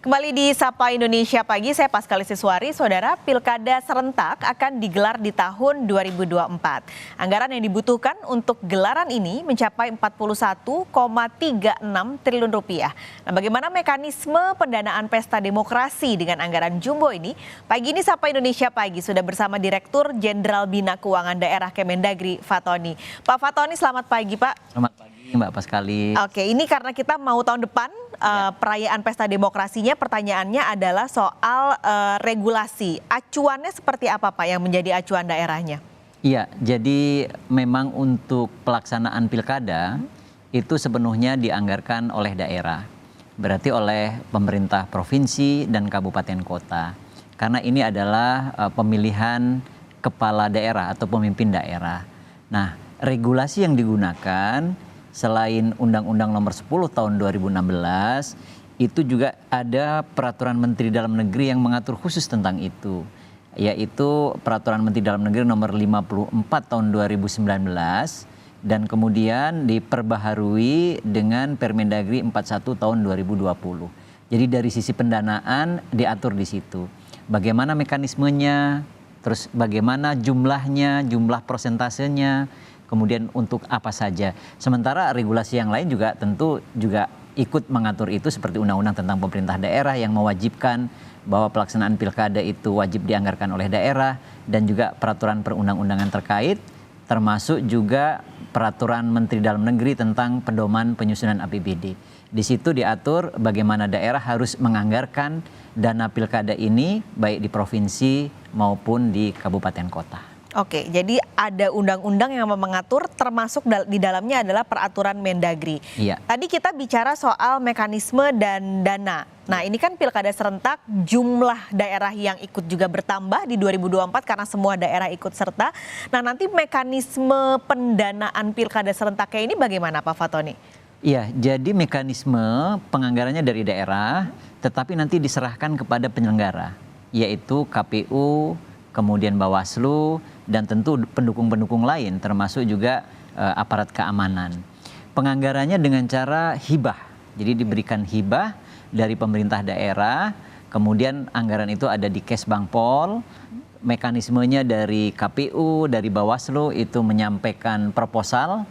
Kembali di Sapa Indonesia Pagi, saya Paskali Siswari. Saudara, Pilkada serentak akan digelar di tahun 2024. Anggaran yang dibutuhkan untuk gelaran ini mencapai 41,36 triliun rupiah. Nah, bagaimana mekanisme pendanaan pesta demokrasi dengan anggaran jumbo ini? Pagi ini Sapa Indonesia Pagi sudah bersama Direktur Jenderal Bina Keuangan Daerah Kemendagri, Fatoni. Pak Fatoni, selamat pagi, Pak. Selamat pagi, Mbak Paskali. Oke, ini karena kita mau tahun depan perayaan pesta demokrasinya, pertanyaannya adalah soal regulasi. Acuannya seperti apa, Pak, yang menjadi acuan daerahnya? Iya, jadi memang untuk pelaksanaan pilkada itu sepenuhnya dianggarkan oleh daerah. Berarti oleh pemerintah provinsi dan kabupaten kota. Karena ini adalah pemilihan kepala daerah atau pemimpin daerah. Nah, regulasi yang digunakan selain Undang-Undang Nomor 10 Tahun 2016, itu juga ada Peraturan Menteri Dalam Negeri yang mengatur khusus tentang itu, yaitu Peraturan Menteri Dalam Negeri Nomor 54 Tahun 2019 dan kemudian diperbaharui dengan Permendagri 41 Tahun 2020. Jadi dari sisi pendanaan diatur di situ. Bagaimana mekanismenya, terus bagaimana jumlahnya, jumlah prosentasenya, kemudian untuk apa saja. Sementara regulasi yang lain juga tentu juga ikut mengatur itu, seperti undang-undang tentang pemerintah daerah yang mewajibkan bahwa pelaksanaan pilkada itu wajib dianggarkan oleh daerah, dan juga peraturan perundang-undangan terkait, termasuk juga peraturan Menteri Dalam Negeri tentang pedoman penyusunan APBD. Di situ diatur bagaimana daerah harus menganggarkan dana pilkada ini baik di provinsi maupun di kabupaten kota. Oke, jadi ada undang-undang yang mengatur, termasuk di dalamnya adalah peraturan Mendagri. Iya. Tadi kita bicara soal mekanisme dan dana. Nah, ini kan pilkada serentak, jumlah daerah yang ikut juga bertambah di 2024 karena semua daerah ikut serta. Nah, nanti mekanisme pendanaan pilkada serentaknya ini bagaimana, Pak Fatoni? Iya, jadi mekanisme penganggarannya dari daerah, tetapi nanti diserahkan kepada penyelenggara, yaitu KPU, kemudian Bawaslu, dan tentu pendukung-pendukung lain, termasuk juga aparat keamanan. Penganggarannya dengan cara hibah, jadi diberikan hibah dari pemerintah daerah, kemudian anggaran itu ada di Kesbangpol, mekanismenya dari KPU, dari Bawaslu itu menyampaikan proposal,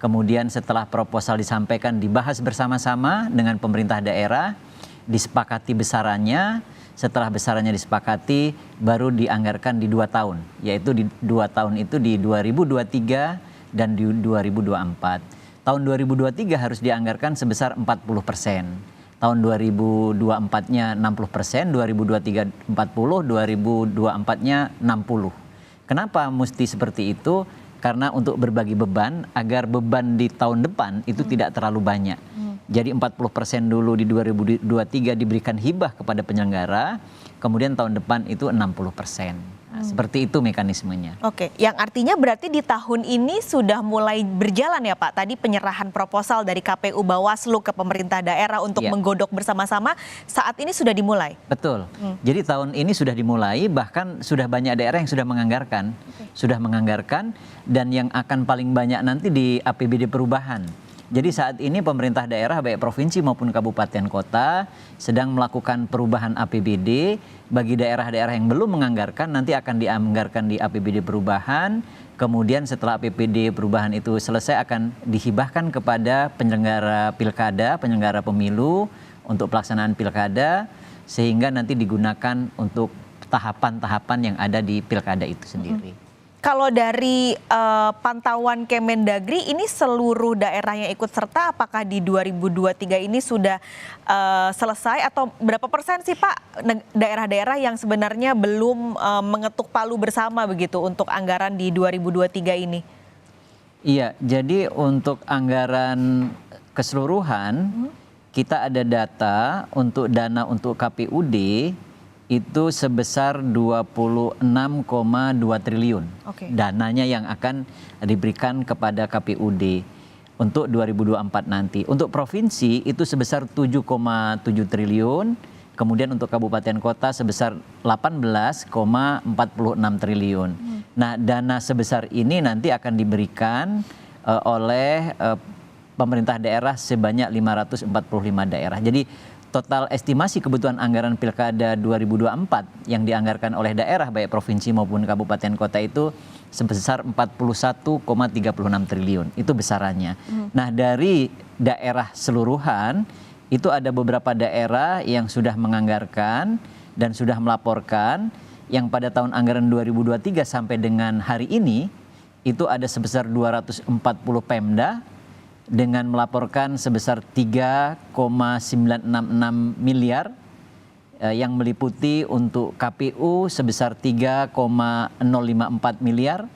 kemudian setelah proposal disampaikan dibahas bersama-sama dengan pemerintah daerah, disepakati besarannya. Setelah besarannya disepakati, baru dianggarkan di 2 tahun, yaitu di 2 tahun itu di 2023 dan di 2024. Tahun 2023 harus dianggarkan sebesar 40%. Tahun 2024-nya 60%, 2023 40, 2024-nya 60. Kenapa mesti seperti itu? Karena untuk berbagi beban, agar beban di tahun depan itu tidak terlalu banyak. Jadi 40% dulu di 2023 diberikan hibah kepada penyelenggara, kemudian tahun depan itu 60%. Nah, seperti itu mekanismenya. Oke, yang artinya berarti di tahun ini sudah mulai berjalan ya, Pak? Tadi penyerahan proposal dari KPU Bawaslu ke pemerintah daerah untuk menggodok bersama-sama, saat ini sudah dimulai? Betul. Jadi tahun ini sudah dimulai, bahkan sudah banyak daerah yang sudah menganggarkan. Sudah menganggarkan, dan yang akan paling banyak nanti di APBD perubahan. Jadi saat ini pemerintah daerah baik provinsi maupun kabupaten kota sedang melakukan perubahan APBD. Bagi daerah-daerah yang belum menganggarkan, nanti akan dianggarkan di APBD perubahan. Kemudian setelah APBD perubahan itu selesai, akan dihibahkan kepada penyelenggara pilkada, penyelenggara pemilu untuk pelaksanaan pilkada, sehingga nanti digunakan untuk tahapan-tahapan yang ada di pilkada itu sendiri. Kalau dari pantauan Kemendagri, ini seluruh daerah yang ikut serta, apakah di 2023 ini sudah selesai, atau berapa persen sih, Pak, daerah-daerah yang sebenarnya belum mengetuk palu bersama begitu untuk anggaran di 2023 ini? Iya, jadi untuk anggaran keseluruhan, kita ada data untuk dana untuk KPUD, itu sebesar 26,2 triliun. Dananya yang akan diberikan kepada KPUD untuk 2024 nanti. Untuk provinsi itu sebesar 7,7 triliun, kemudian untuk kabupaten kota sebesar 18,46 triliun. Nah, dana sebesar ini nanti akan diberikan oleh pemerintah daerah sebanyak 545 daerah. Jadi total estimasi kebutuhan anggaran Pilkada 2024 yang dianggarkan oleh daerah baik provinsi maupun kabupaten kota itu sebesar 41,36 triliun. Itu besarannya. Nah, dari daerah seluruhan itu ada beberapa daerah yang sudah menganggarkan dan sudah melaporkan yang pada tahun anggaran 2023 sampai dengan hari ini itu ada sebesar 240 Pemda dengan melaporkan sebesar 3,966 miliar yang meliputi untuk KPU sebesar 3,054 miliar,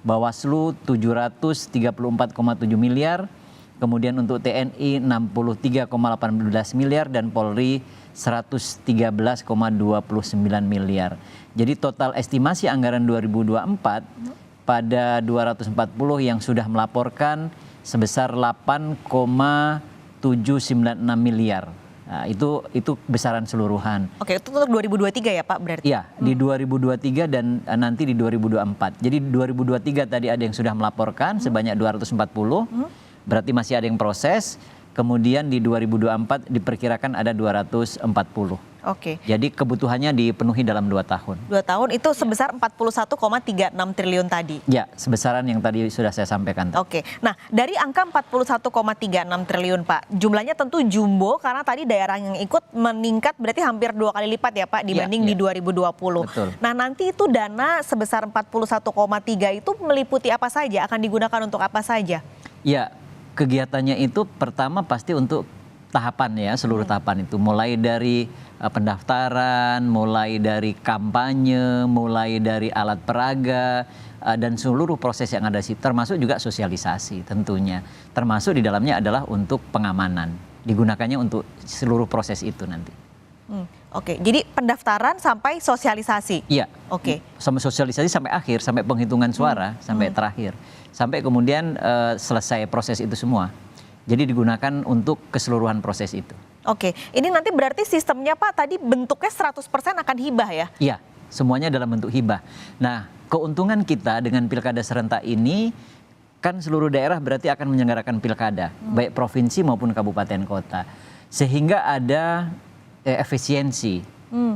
Bawaslu 734,7 miliar, kemudian untuk TNI 63,18 miliar dan Polri 113,29 miliar. Jadi total estimasi anggaran 2024 pada 240 yang sudah melaporkan sebesar 8,796 miliar. Nah, itu besaran seluruhan. Oke, itu untuk 2023 ya Pak berarti? Iya, di 2023 dan nanti di 2024. Jadi 2023 tadi ada yang sudah melaporkan sebanyak 240, berarti masih ada yang proses. Kemudian di 2024 diperkirakan ada 240. Oke. Jadi kebutuhannya dipenuhi dalam 2 tahun. 2 tahun itu sebesar 41,36 triliun tadi. Ya, sebesaran yang tadi sudah saya sampaikan. Oke, nah dari angka 41,36 triliun Pak, jumlahnya tentu jumbo karena tadi daerah yang ikut meningkat berarti hampir 2 kali lipat ya Pak dibanding di 2020. Betul. Nah nanti itu dana sebesar 41,3 itu meliputi apa saja, akan digunakan untuk apa saja? Ya, kegiatannya itu pertama pasti untuk tahapan ya, seluruh tahapan itu. Mulai dari pendaftaran, mulai dari kampanye, mulai dari alat peraga, dan seluruh proses yang ada sih, termasuk juga sosialisasi tentunya. Termasuk di dalamnya adalah untuk pengamanan. Digunakannya untuk seluruh proses itu nanti. Oke, jadi pendaftaran sampai sosialisasi? Iya. Oke. Sampai sosialisasi sampai akhir, sampai penghitungan suara, sampai terakhir. Sampai kemudian selesai proses itu semua. Jadi digunakan untuk keseluruhan proses itu. Oke, ini nanti berarti sistemnya Pak tadi bentuknya 100% akan hibah ya? Iya, semuanya dalam bentuk hibah. Nah, keuntungan kita dengan pilkada serentak ini, kan seluruh daerah berarti akan menyelenggarakan pilkada, baik provinsi maupun kabupaten kota. Sehingga ada efisiensi.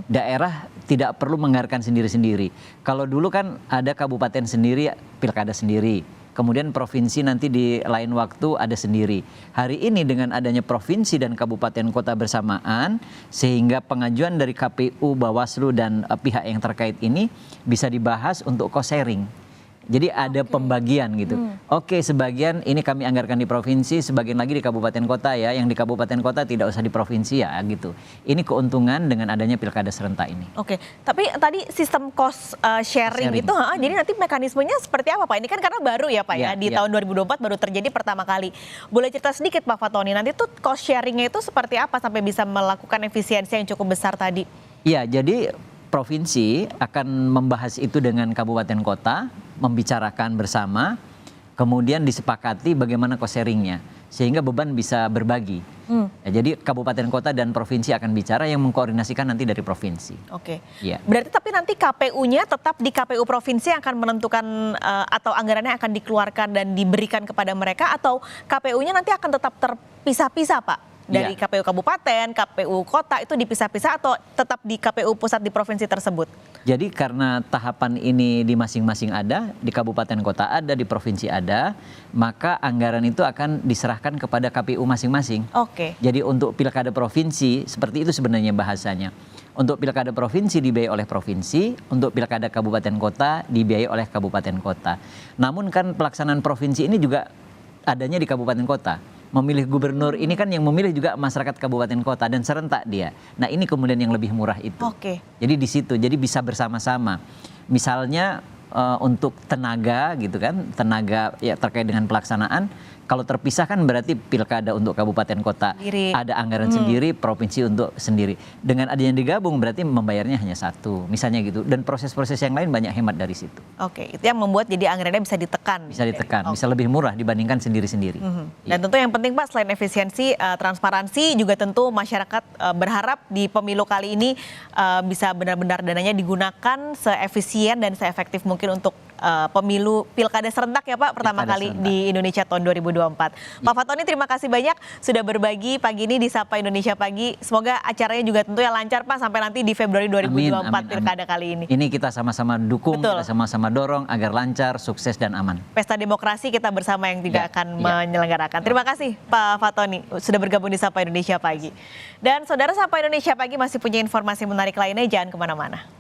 Daerah tidak perlu menganggarkan sendiri-sendiri. Kalau dulu kan ada kabupaten sendiri, pilkada sendiri. Kemudian provinsi nanti di lain waktu ada sendiri. Hari ini dengan adanya provinsi dan kabupaten kota bersamaan, sehingga pengajuan dari KPU, Bawaslu dan pihak yang terkait ini bisa dibahas untuk cost sharing. Jadi ada pembagian gitu. Oke, sebagian ini kami anggarkan di provinsi, sebagian lagi di kabupaten kota ya. Yang di kabupaten kota tidak usah di provinsi ya gitu. Ini keuntungan dengan adanya pilkada serentak ini. Oke, tapi tadi sistem cost sharing itu, jadi nanti mekanismenya seperti apa Pak? Ini kan karena baru ya Pak ya, di tahun 2024 baru terjadi pertama kali. Boleh cerita sedikit Pak Fatoni, nanti tuh cost sharingnya itu seperti apa sampai bisa melakukan efisiensi yang cukup besar tadi? Iya, jadi provinsi akan membahas itu dengan kabupaten kota, membicarakan bersama, kemudian disepakati bagaimana cost sharingnya, sehingga beban bisa berbagi. Ya, jadi kabupaten kota dan provinsi akan bicara, yang mengkoordinasikan nanti dari provinsi. Oke. Ya. Berarti tapi nanti KPU-nya tetap di KPU provinsi yang akan menentukan atau anggarannya akan dikeluarkan dan diberikan kepada mereka, atau KPU-nya nanti akan tetap terpisah-pisah Pak? Dari KPU kabupaten, KPU kota itu dipisah-pisah atau tetap di KPU pusat di provinsi tersebut? Jadi karena tahapan ini di masing-masing ada, di kabupaten kota ada, di provinsi ada, maka anggaran itu akan diserahkan kepada KPU masing-masing. Oke. Jadi untuk pilkada provinsi, seperti itu sebenarnya bahasanya. Untuk pilkada provinsi dibiayai oleh provinsi, untuk pilkada kabupaten kota dibiayai oleh kabupaten kota. Namun kan pelaksanaan provinsi ini juga adanya di kabupaten kota. Memilih gubernur ini kan yang memilih juga masyarakat kabupaten kota dan serentak dia. Nah ini kemudian yang lebih murah itu. Oke. Jadi di situ, jadi bisa bersama-sama. Misalnya untuk tenaga gitu kan, tenaga ya terkait dengan pelaksanaan. Kalau terpisah kan berarti pilkada untuk kabupaten kota ada anggaran sendiri, provinsi untuk sendiri. Dengan adanya digabung berarti membayarnya hanya satu, misalnya gitu. Dan proses-proses yang lain banyak hemat dari situ. Oke, itu yang membuat jadi anggarannya bisa ditekan. Bisa ditekan, bisa lebih murah dibandingkan sendiri-sendiri. Dan tentu yang penting Pak, selain efisiensi, transparansi, juga tentu masyarakat berharap di pemilu kali ini bisa benar-benar dananya digunakan seefisien dan seefektif mungkin untuk pemilu pilkada serentak ya Pak, pertama Pilkada kali serentak. di Indonesia tahun 2024. Pak Fatoni, terima kasih banyak sudah berbagi pagi ini di Sapa Indonesia Pagi. Semoga acaranya juga tentunya lancar Pak sampai nanti di Februari 2024 pilkada kali ini. Ini kita sama-sama dukung, Betul. kita sama-sama dorong agar lancar, sukses dan aman. Pesta demokrasi kita bersama yang juga Ya, akan ya. menyelenggarakan. Terima kasih Pak Fatoni sudah bergabung di Sapa Indonesia Pagi. Dan saudara, Sapa Indonesia Pagi masih punya informasi menarik lainnya, jangan kemana-mana.